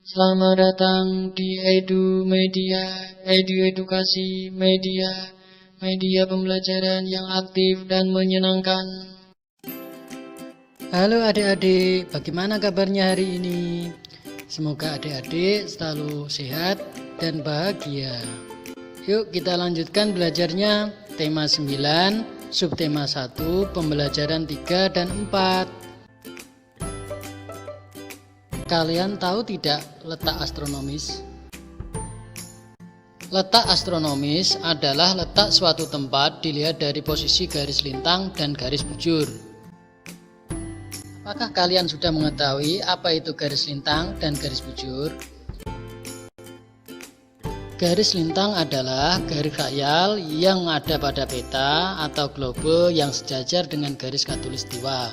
Selamat datang di Edu Media, Edukasi Media, media pembelajaran yang aktif dan menyenangkan. Halo adik-adik, bagaimana kabarnya hari ini? Semoga adik-adik selalu sehat dan bahagia. Yuk kita lanjutkan belajarnya. Tema 9, subtema 1, pembelajaran 3 dan 4. Kalian tahu tidak letak astronomis? Letak astronomis adalah letak suatu tempat dilihat dari posisi garis lintang dan garis bujur. Apakah kalian sudah mengetahui apa itu garis lintang dan garis bujur? Garis lintang adalah garis khayal yang ada pada peta atau globe yang sejajar dengan garis khatulistiwa.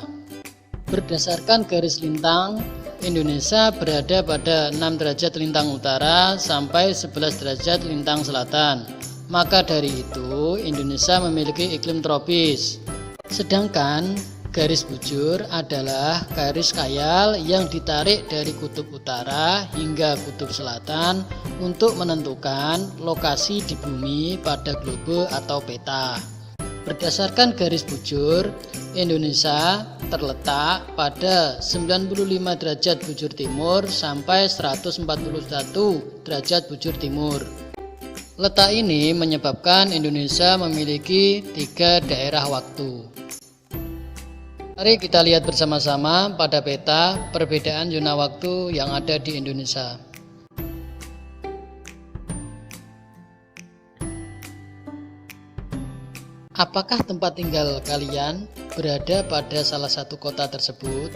Berdasarkan garis lintang, Indonesia berada pada 6 derajat lintang utara sampai 11 derajat lintang selatan. Maka dari itu, Indonesia memiliki iklim tropis. Sedangkan garis bujur adalah garis khayal yang ditarik dari kutub utara hingga kutub selatan untuk menentukan lokasi di bumi pada globe atau peta. Berdasarkan garis bujur, Indonesia terletak pada 95 derajat bujur timur sampai 141 derajat bujur timur. Letak ini menyebabkan Indonesia memiliki 3 daerah waktu. Mari kita lihat bersama-sama pada peta perbedaan zona waktu yang ada di Indonesia. Apakah tempat tinggal kalian berada pada salah satu kota tersebut?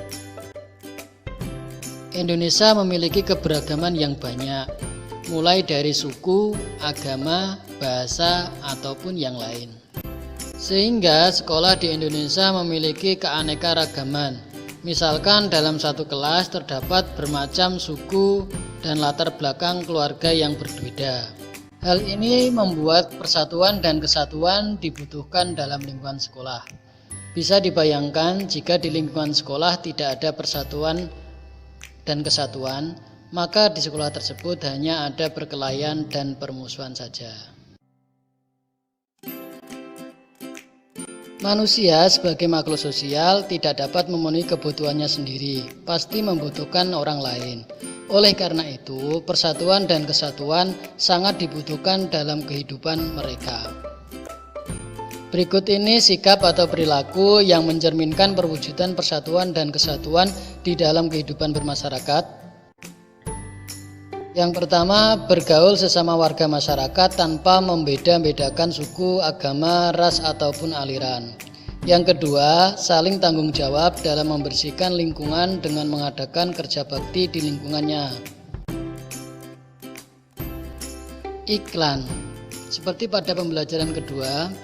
Indonesia memiliki keberagaman yang banyak, mulai dari suku, agama, bahasa, ataupun yang lain. Sehingga sekolah di Indonesia memiliki keanekaragaman. Misalkan dalam satu kelas terdapat bermacam suku dan latar belakang keluarga yang berbeda. Hal ini membuat persatuan dan kesatuan dibutuhkan dalam lingkungan sekolah. Bisa dibayangkan jika di lingkungan sekolah tidak ada persatuan dan kesatuan, maka di sekolah tersebut hanya ada perkelahian dan permusuhan saja. Manusia sebagai makhluk sosial tidak dapat memenuhi kebutuhannya sendiri, pasti membutuhkan orang lain. Oleh karena itu, persatuan dan kesatuan sangat dibutuhkan dalam kehidupan mereka. Berikut ini sikap atau perilaku yang mencerminkan perwujudan persatuan dan kesatuan di dalam kehidupan bermasyarakat. Yang pertama, bergaul sesama warga masyarakat tanpa membeda-bedakan suku, agama, ras, ataupun aliran. Yang kedua, saling tanggung jawab dalam membersihkan lingkungan dengan mengadakan kerja bakti di lingkungannya. Iklan. Seperti pada pembelajaran kedua,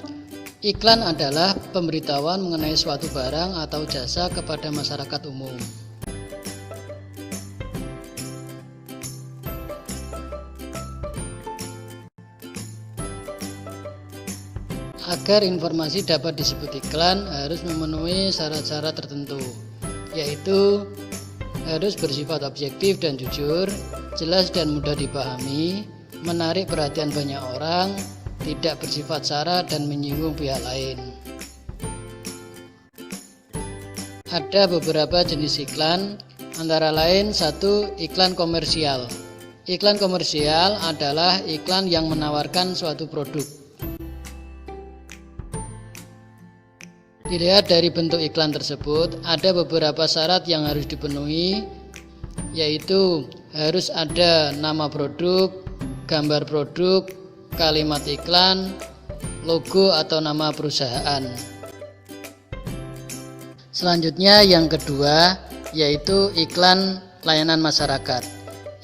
iklan adalah pemberitahuan mengenai suatu barang atau jasa kepada masyarakat umum. Agar informasi dapat disebut iklan harus memenuhi syarat-syarat tertentu, yaitu harus bersifat objektif dan jujur, jelas dan mudah dipahami, menarik perhatian banyak orang, tidak bersifat sara dan menyinggung pihak lain. Ada beberapa jenis iklan, antara lain 1. Iklan komersial. Iklan komersial adalah iklan yang menawarkan suatu produk. Dilihat dari bentuk iklan tersebut, ada beberapa syarat yang harus dipenuhi, yaitu harus ada nama produk, gambar produk, kalimat iklan, logo atau nama perusahaan. Selanjutnya yang kedua, yaitu iklan layanan masyarakat.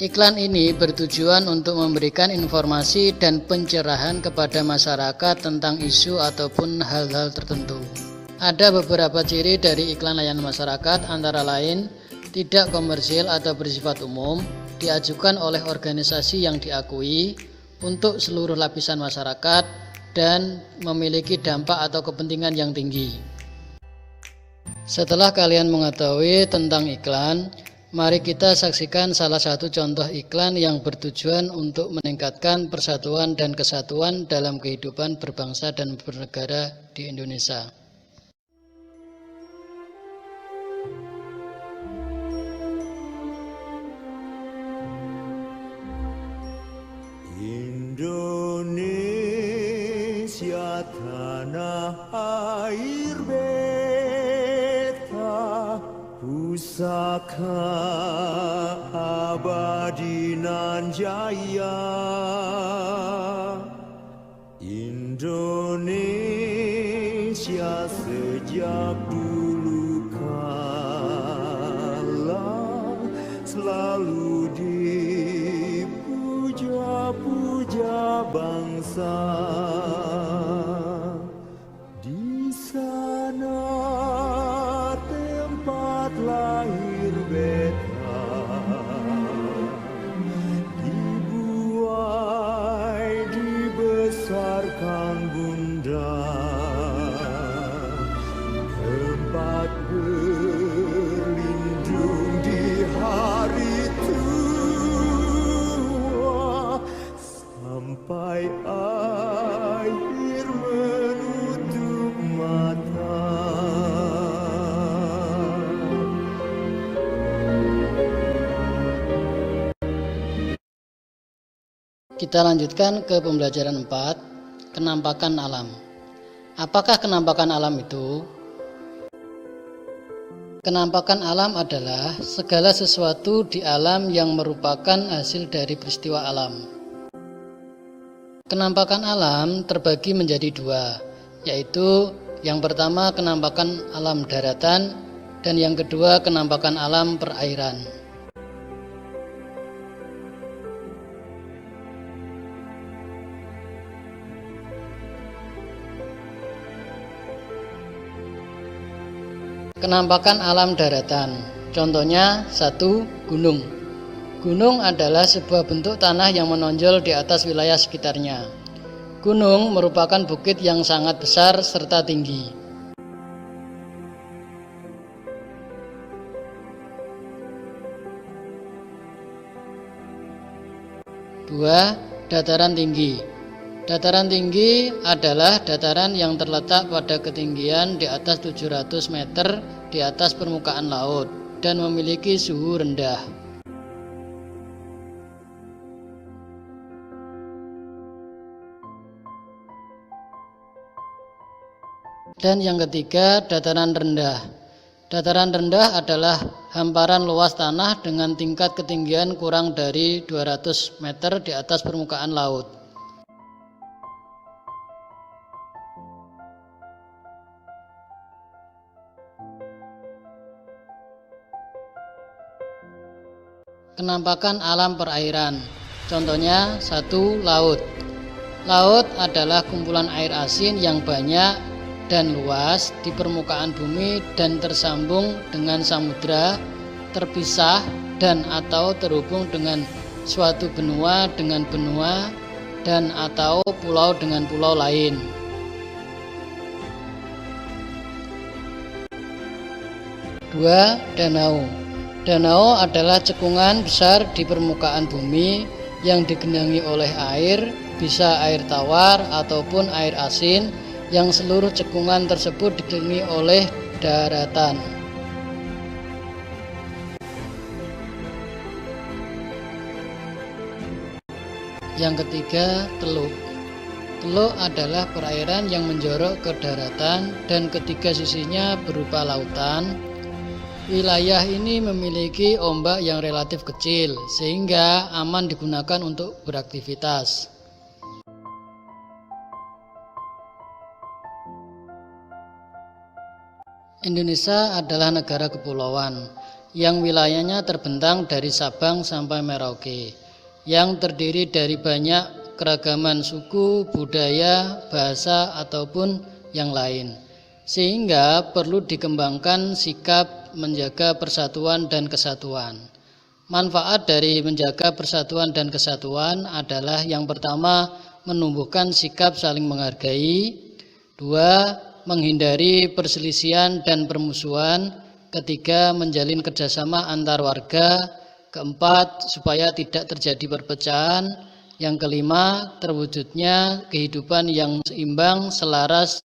Iklan ini bertujuan untuk memberikan informasi dan pencerahan kepada masyarakat tentang isu ataupun hal-hal tertentu. Ada beberapa ciri dari iklan layanan masyarakat, antara lain tidak komersil atau bersifat umum, diajukan oleh organisasi yang diakui untuk seluruh lapisan masyarakat, dan memiliki dampak atau kepentingan yang tinggi. Setelah kalian mengetahui tentang iklan, Mari kita saksikan salah satu contoh iklan yang bertujuan untuk meningkatkan persatuan dan kesatuan dalam kehidupan berbangsa dan bernegara di Indonesia. Indonesia tanah air beta, pusaka abadi nan jaya. Indonesia sejak dulu kala selalu dipuja-puja bangsa. Di sana tempat lahir beta, dibuai dibesarkan bunda, tempat berlindung di hari tua, sampai akhir menutup mata. Kita lanjutkan ke pembelajaran 4, kenampakan alam. Apakah kenampakan alam itu? Kenampakan alam adalah segala sesuatu di alam yang merupakan hasil dari peristiwa alam. Kenampakan alam terbagi menjadi dua, yaitu yang pertama kenampakan alam daratan dan yang kedua kenampakan alam perairan. Kenampakan alam daratan, contohnya 1. Gunung. Gunung adalah sebuah bentuk tanah yang menonjol di atas wilayah sekitarnya. Gunung merupakan bukit yang sangat besar serta tinggi. 2. Dataran tinggi. Dataran tinggi adalah dataran yang terletak pada ketinggian di atas 700 meter di atas permukaan laut dan memiliki suhu rendah. Dan yang ketiga, dataran rendah. Dataran rendah adalah hamparan luas tanah dengan tingkat ketinggian kurang dari 200 meter di atas permukaan laut. Kenampakan alam perairan, contohnya 1. Laut. Laut adalah kumpulan air asin yang banyak dan luas di permukaan bumi dan tersambung dengan samudra, terpisah dan atau terhubung dengan suatu benua dengan benua dan atau pulau dengan pulau lain. 2. Danau. Danau adalah cekungan besar di permukaan bumi yang digenangi oleh air, bisa air tawar ataupun air asin, yang seluruh cekungan tersebut dikelilingi oleh daratan. Yang ketiga, teluk. Teluk adalah perairan yang menjorok ke daratan dan ketiga sisinya berupa lautan. Wilayah ini memiliki ombak yang relatif kecil, sehingga aman digunakan untuk beraktivitas. Indonesia adalah negara kepulauan, yang wilayahnya terbentang dari Sabang sampai Merauke, yang terdiri dari banyak keragaman suku, budaya, bahasa, ataupun yang lain. Sehingga perlu dikembangkan sikap menjaga persatuan dan kesatuan. Manfaat dari menjaga persatuan dan kesatuan adalah yang pertama, menumbuhkan sikap saling menghargai. 2. Menghindari perselisihan dan permusuhan ketiga, menjalin kerjasama antar warga. Keempat, supaya tidak terjadi perpecahan. Yang kelima, terwujudnya kehidupan yang seimbang, selaras